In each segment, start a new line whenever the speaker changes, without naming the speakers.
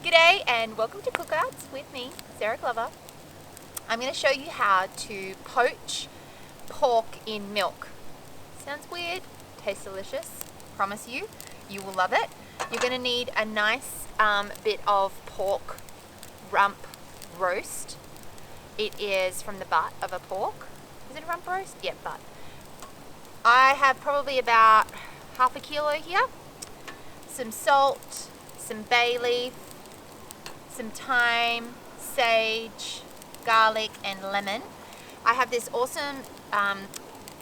G'day and welcome to Cookouts with me, Sarah Glover. I'm going to show you how to poach pork in milk. Sounds weird, tastes delicious, promise you, you will love it. You're going to need a nice bit of pork rump roast. It is from the butt of a pork. Is it a rump roast? Yeah, butt. I have probably about half a kilo here. Some salt, some bay leaf, some thyme, sage, garlic and lemon. I have this awesome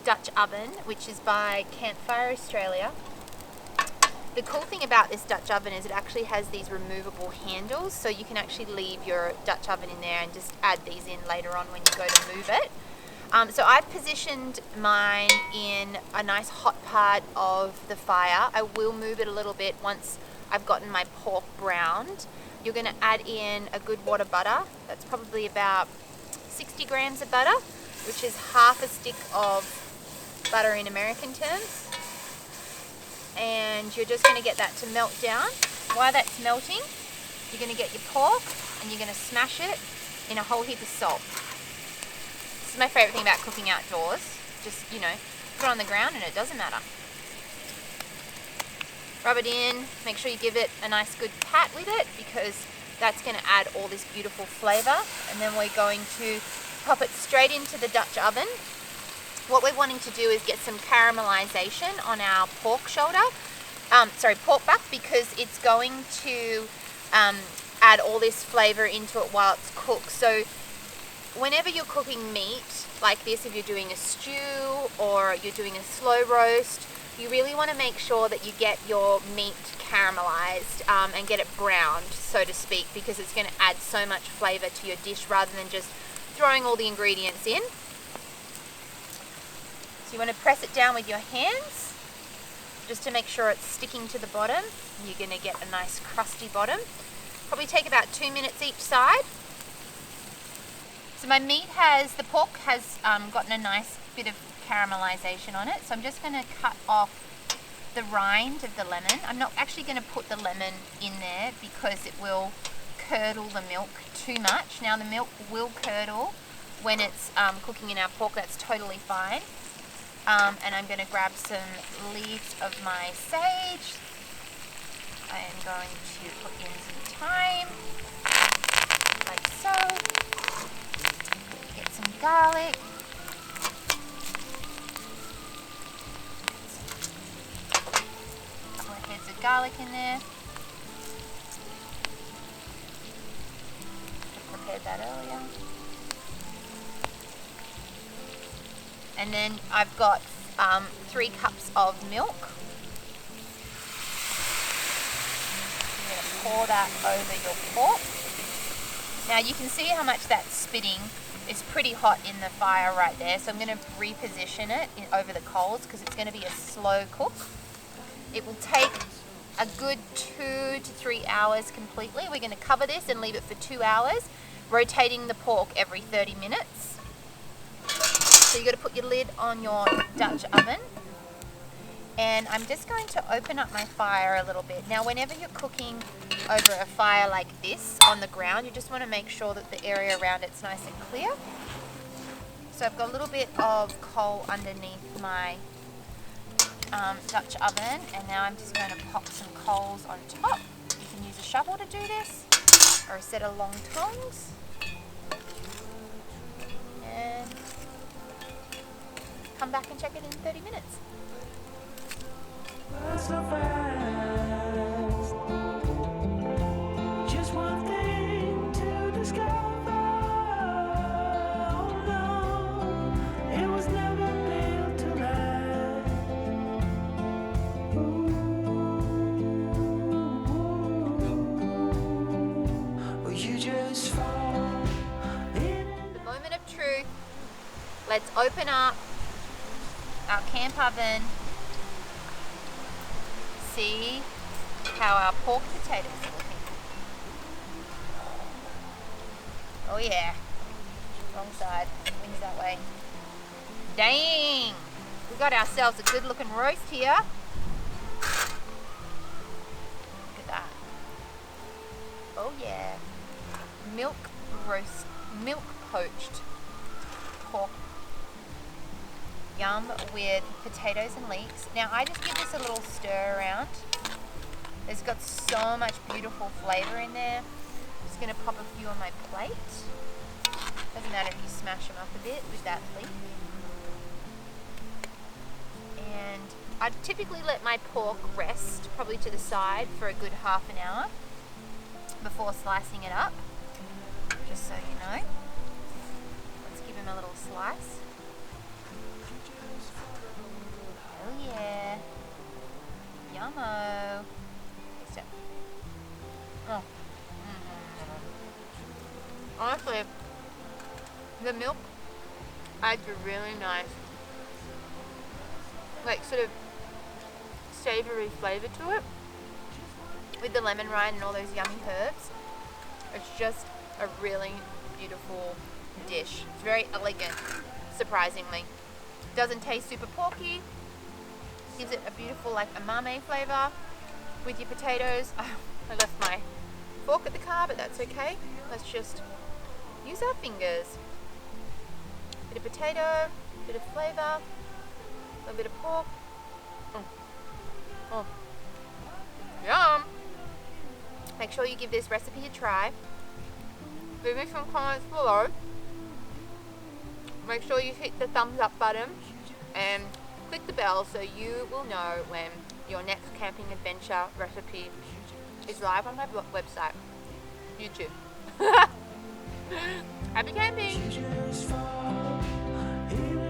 Dutch oven which is by Campfire Australia. The cool thing about this Dutch oven is it actually has these removable handles, so you can actually leave your Dutch oven in there and just add these in later on when you go to move it. So I've positioned mine in a nice hot part of the fire. I will move it a little bit once I've gotten my pork browned. You're going to add in a good wad of butter. That's probably about 60 grams of butter, which is half a stick of butter in American terms. And you're just going to get that to melt down. While that's melting, you're going to get your pork and you're going to smash it in a whole heap of salt. This is my favourite thing about cooking outdoors. Just, you know, put it on the ground and it doesn't matter. Rub it in, make sure you give it a nice good pat with it because that's going to add all this beautiful flavour. And then we're going to pop it straight into the Dutch oven. What we're wanting to do is get some caramelization on our pork shoulder, pork butt, because it's going to add all this flavour into it while it's cooked. So whenever you're cooking meat like this, if you're doing a stew or you're doing a slow roast, you really want to make sure that you get your meat caramelized and get it browned, so to speak, because it's going to add so much flavour to your dish rather than just throwing all the ingredients in. So you want to press it down with your hands just to make sure it's sticking to the bottom. You're going to get a nice crusty bottom. Probably take about 2 minutes each side. So my the pork has gotten a nice bit of caramelization on it, so I'm just going to cut off the rind of the lemon. I'm not actually going to put the lemon in there because it will curdle the milk too much. Now the milk will curdle when it's cooking in our pork, that's totally fine. And I'm going to grab some leaves of my sage. I am going to put in some thyme, like so. Get some garlic. Heads of garlic in there. I prepared that earlier. And then I've got 3 cups of milk. I'm going to pour that over your pork. Now you can see how much that's spitting. It's pretty hot in the fire right there, so I'm going to reposition it over the coals because it's going to be a slow cook. It will take a good 2 to 3 hours completely. We're going to cover this and leave it for 2 hours, rotating the pork every 30 minutes. So you've got to put your lid on your Dutch oven. And I'm just going to open up my fire a little bit. Now whenever you're cooking over a fire like this on the ground, you just want to make sure that the area around it's nice and clear. So I've got a little bit of coal underneath my Dutch oven, and now I'm just going to pop some coals on top. You can use a shovel to do this, or a set of long tongs. And come back and check it in 30 minutes.
So fast. Just one thing to discover. Oh no, it was never built to last. Ooh, you just fall in.
The moment of truth. Let's open up our camp oven. See how our pork potatoes are looking. Oh yeah, wrong side, wings that way. Dang, we got ourselves a good looking roast here. Look at that. Oh yeah. Milk poached pork yum with potatoes and leeks. Now I just give this a little stir around. It's got so much beautiful flavour in there. I'm just going to pop a few on my plate. Doesn't matter if you smash them up a bit with that leek. And I typically let my pork rest probably to the side for a good half an hour before slicing it up, just so you know. Let's give him a little slice. Oh yeah. Yummo. Taste it. Oh. Honestly, the milk adds a really nice, like, sort of savoury flavour to it with the lemon rind and all those yummy herbs. It's just a really beautiful dish. It's very elegant, surprisingly. Doesn't taste super porky. Gives it a beautiful, like, umami flavour with your potatoes. I left my fork at the car, but that's okay. Let's just use our fingers. Bit of potato, bit of flavour, a little bit of pork. Oh. Yum! Make sure you give this recipe a try. Leave me some comments below. Make sure you hit the thumbs up button and click the bell so you will know when your next camping adventure recipe is live on my website, YouTube. Happy camping!
You just fall in